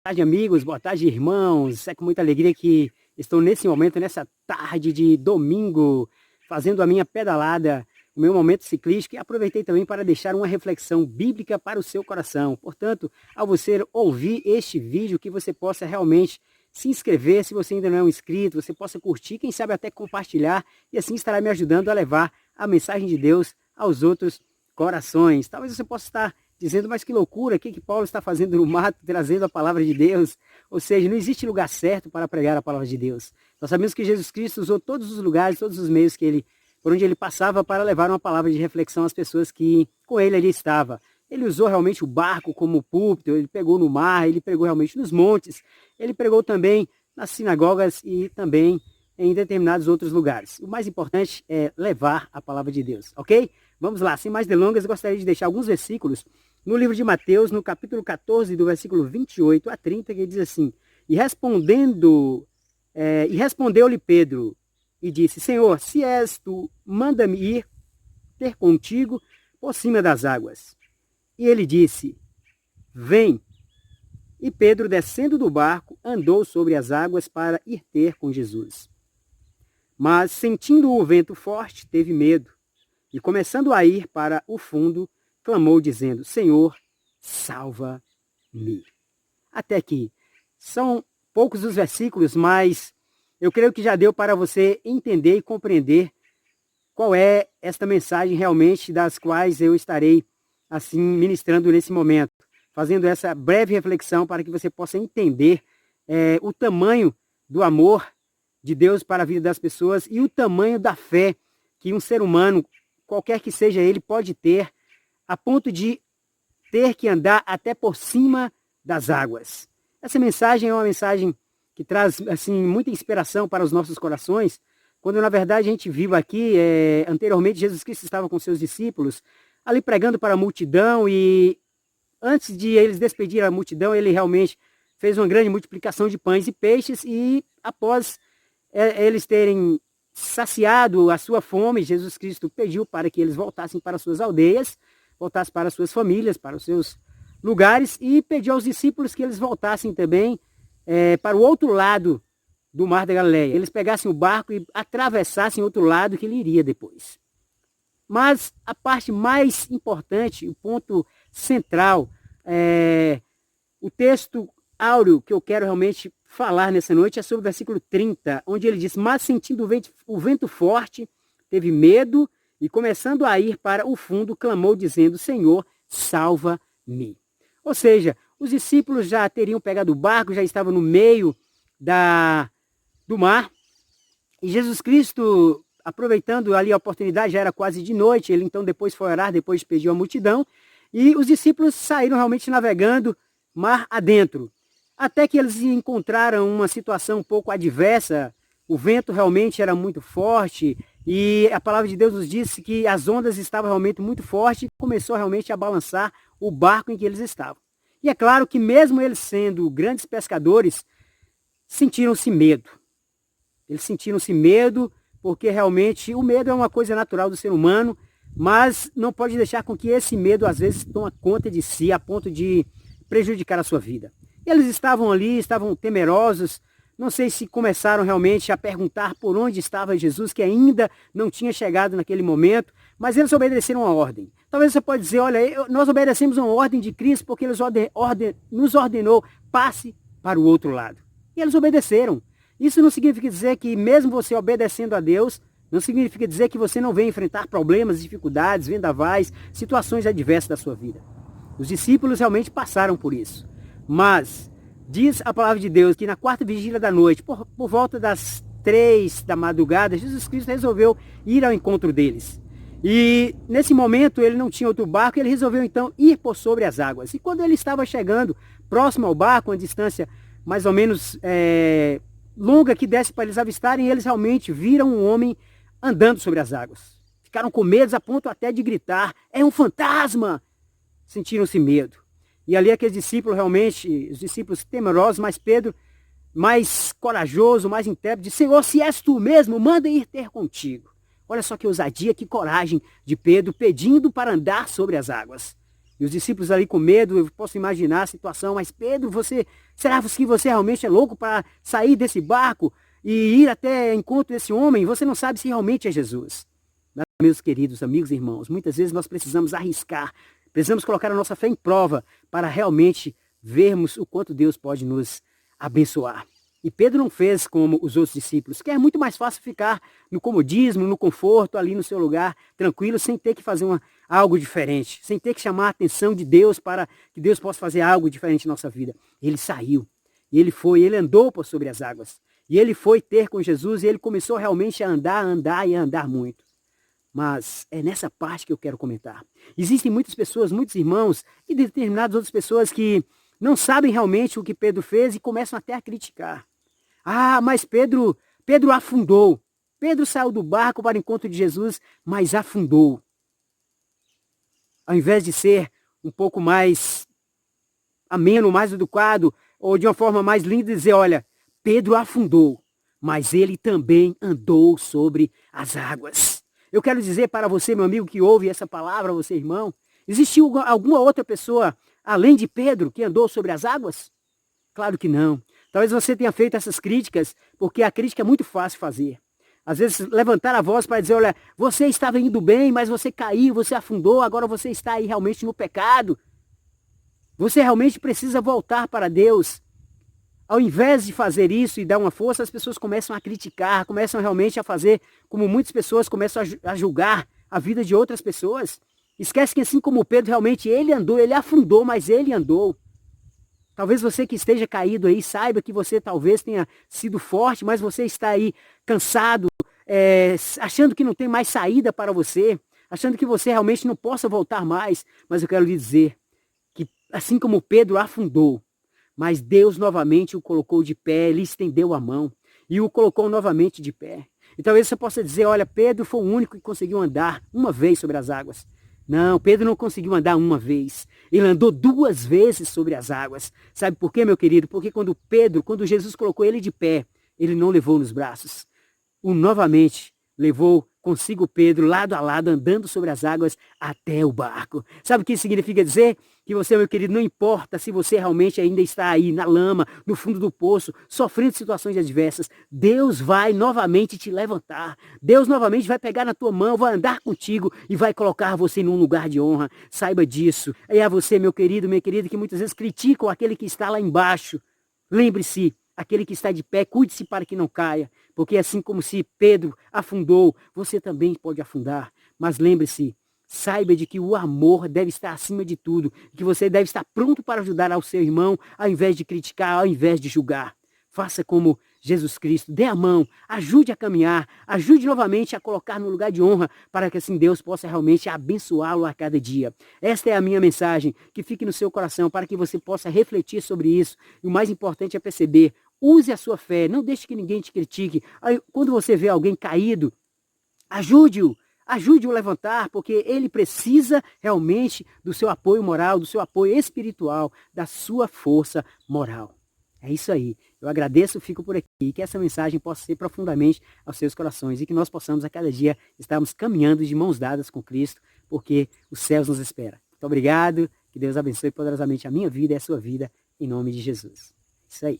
tarde, amigos, boa tarde, irmãos. É com muita alegria que estou nesse momento, nessa tarde de domingo, fazendo a minha pedalada, o meu momento ciclístico, e aproveitei também para deixar uma reflexão bíblica para o seu coração. Portanto, ao você ouvir este vídeo, que você possa realmente se inscrever, se você ainda não é um inscrito, você possa curtir, quem sabe até compartilhar, e assim estará me ajudando a levar a mensagem de Deus aos outros corações. Talvez você possa estar dizendo, mas que loucura, o que Paulo está fazendo no mato, trazendo a palavra de Deus? Ou seja, não existe lugar certo para pregar a palavra de Deus. Nós sabemos que Jesus Cristo usou todos os lugares, todos os meios por onde ele passava para levar uma palavra de reflexão às pessoas que com ele ali estavam. Ele usou realmente o barco como púlpito, ele pregou no mar, ele pregou realmente nos montes, ele pregou também nas sinagogas e também em determinados outros lugares. O mais importante é levar a palavra de Deus, ok? Vamos lá, sem mais delongas, eu gostaria de deixar alguns versículos no livro de Mateus, no capítulo 14, do versículo 28 a 30, que diz assim: E respondeu-lhe Pedro, e disse: Senhor, se és tu, manda-me ir ter contigo por cima das águas. E ele disse: Vem. E Pedro, descendo do barco, andou sobre as águas para ir ter com Jesus. Mas, sentindo o vento forte, teve medo, e começando a ir para o fundo, clamou dizendo: Senhor, salva-me. Até aqui. São poucos os versículos, mas eu creio que já deu para você entender e compreender qual é esta mensagem realmente, das quais eu estarei assim ministrando nesse momento, fazendo essa breve reflexão para que você possa entender o tamanho do amor de Deus para a vida das pessoas e o tamanho da fé que um ser humano, qualquer que seja ele, pode ter, a ponto de ter que andar até por cima das águas. Essa mensagem é uma mensagem que traz assim muita inspiração para os nossos corações, quando na verdade a gente viu aqui, anteriormente Jesus Cristo estava com seus discípulos, ali pregando para a multidão, e antes de eles despedir a multidão, ele realmente fez uma grande multiplicação de pães e peixes, e após eles terem saciado a sua fome, Jesus Cristo pediu para que eles voltassem para suas aldeias, voltassem para suas famílias, para os seus lugares, e pediu aos discípulos que eles voltassem também para o outro lado do Mar da Galileia. Eles pegassem o barco e atravessassem o outro lado, que ele iria depois. Mas a parte mais importante, o ponto central, o texto áureo que eu quero realmente falar nessa noite é sobre o versículo 30, onde ele diz: Mas sentindo o vento forte, teve medo, e começando a ir para o fundo, clamou dizendo: Senhor, salva-me. Ou seja, os discípulos já teriam pegado o barco, já estavam no meio do mar, e Jesus Cristo, aproveitando ali a oportunidade, já era quase de noite, ele então depois foi orar, depois pediu a multidão, e os discípulos saíram realmente navegando mar adentro, até que eles encontraram uma situação um pouco adversa. O vento realmente era muito forte, e a palavra de Deus nos disse que as ondas estavam realmente muito fortes, e começou realmente a balançar o barco em que eles estavam. E é claro que mesmo eles sendo grandes pescadores, sentiram-se medo. Eles sentiram-se medo, porque realmente o medo é uma coisa natural do ser humano, mas não pode deixar com que esse medo às vezes tome conta de si, a ponto de prejudicar a sua vida. Eles estavam ali, estavam temerosos, não sei se começaram realmente a perguntar por onde estava Jesus, que ainda não tinha chegado naquele momento, mas eles obedeceram a ordem. Talvez você pode dizer: olha, nós obedecemos uma ordem de Cristo porque ele nos ordenou, passe para o outro lado. E eles obedeceram. Isso não significa dizer que mesmo você obedecendo a Deus, não significa dizer que você não vem enfrentar problemas, dificuldades, vendavais, situações adversas da sua vida. Os discípulos realmente passaram por isso. Mas diz a palavra de Deus que na quarta vigília da noite, por volta das 3 da madrugada, Jesus Cristo resolveu ir ao encontro deles. E nesse momento ele não tinha outro barco, ele resolveu então ir por sobre as águas. E quando ele estava chegando próximo ao barco, uma distância mais ou menos longa que desse para eles avistarem, eles realmente viram um homem andando sobre as águas. Ficaram com medo a ponto até de gritar: é um fantasma! Sentiram-se medo. E ali aqueles discípulos realmente, os discípulos temerosos, mas Pedro, mais corajoso, mais intrépido, disse: Senhor, se és tu mesmo, manda ir ter contigo. Olha só que ousadia, que coragem de Pedro, pedindo para andar sobre as águas. E os discípulos ali com medo, eu posso imaginar a situação, mas Pedro, será que você realmente é louco para sair desse barco e ir até encontro desse homem? Você não sabe se realmente é Jesus. Mas, meus queridos amigos e irmãos, muitas vezes nós precisamos arriscar, precisamos colocar a nossa fé em prova para realmente vermos o quanto Deus pode nos abençoar. E Pedro não fez como os outros discípulos, que é muito mais fácil ficar no comodismo, no conforto, ali no seu lugar, tranquilo, sem ter que fazer algo diferente, sem ter que chamar a atenção de Deus para que Deus possa fazer algo diferente na nossa vida. Ele saiu, e ele andou por sobre as águas. E ele foi ter com Jesus e ele começou realmente a andar muito. Mas é nessa parte que eu quero comentar. Existem muitas pessoas, muitos irmãos e determinadas outras pessoas que não sabem realmente o que Pedro fez e começam até a criticar. Ah, mas Pedro afundou. Pedro saiu do barco para o encontro de Jesus, mas afundou. Ao invés de ser um pouco mais ameno, mais educado, ou de uma forma mais linda, dizer, olha, Pedro afundou, mas ele também andou sobre as águas. Eu quero dizer para você, meu amigo, que ouve essa palavra, você, irmão, existiu alguma outra pessoa, além de Pedro, que andou sobre as águas? Claro que não. Talvez você tenha feito essas críticas, porque a crítica é muito fácil fazer. Às vezes levantar a voz para dizer, olha, você estava indo bem, mas você caiu, você afundou, agora você está aí realmente no pecado. Você realmente precisa voltar para Deus. Ao invés de fazer isso e dar uma força, as pessoas começam a criticar, começam realmente a fazer como muitas pessoas começam a julgar a vida de outras pessoas. Esquece que assim como Pedro realmente ele andou, ele afundou, mas ele andou. Talvez você que esteja caído aí, saiba que você talvez tenha sido forte, mas você está aí cansado, achando que não tem mais saída para você, achando que você realmente não possa voltar mais. Mas eu quero lhe dizer que assim como Pedro afundou, mas Deus novamente o colocou de pé, ele estendeu a mão e o colocou novamente de pé. E talvez você possa dizer, olha, Pedro foi o único que conseguiu andar uma vez sobre as águas. Não, Pedro não conseguiu andar uma vez. Ele andou 2 vezes sobre as águas. Sabe por quê, meu querido? Porque quando Jesus colocou ele de pé, ele não levou nos braços. Novamente levou consigo Pedro lado a lado, andando sobre as águas até o barco. Sabe o que isso significa dizer? Que você, meu querido, não importa se você realmente ainda está aí na lama, no fundo do poço, sofrendo situações adversas, Deus vai novamente te levantar. Deus novamente vai pegar na tua mão, vai andar contigo e vai colocar você num lugar de honra. Saiba disso. E a você, meu querido, minha querida, que muitas vezes criticam aquele que está lá embaixo. Lembre-se, aquele que está de pé, cuide-se para que não caia. Porque assim como se Pedro afundou, você também pode afundar. Mas lembre-se, saiba de que o amor deve estar acima de tudo. Que você deve estar pronto para ajudar ao seu irmão, ao invés de criticar, ao invés de julgar. Faça como Jesus Cristo, dê a mão, ajude a caminhar, ajude novamente a colocar no lugar de honra, para que assim Deus possa realmente abençoá-lo a cada dia. Esta é a minha mensagem, que fique no seu coração, para que você possa refletir sobre isso. E o mais importante é perceber, use a sua fé, não deixe que ninguém te critique. Quando você vê alguém caído, ajude-o a levantar, porque ele precisa realmente do seu apoio moral, do seu apoio espiritual, da sua força moral. É isso aí. Eu agradeço, fico por aqui. E que essa mensagem possa ser profundamente aos seus corações e que nós possamos a cada dia estarmos caminhando de mãos dadas com Cristo, porque os céus nos esperam. Muito obrigado. Que Deus abençoe poderosamente a minha vida e a sua vida, em nome de Jesus. Isso aí.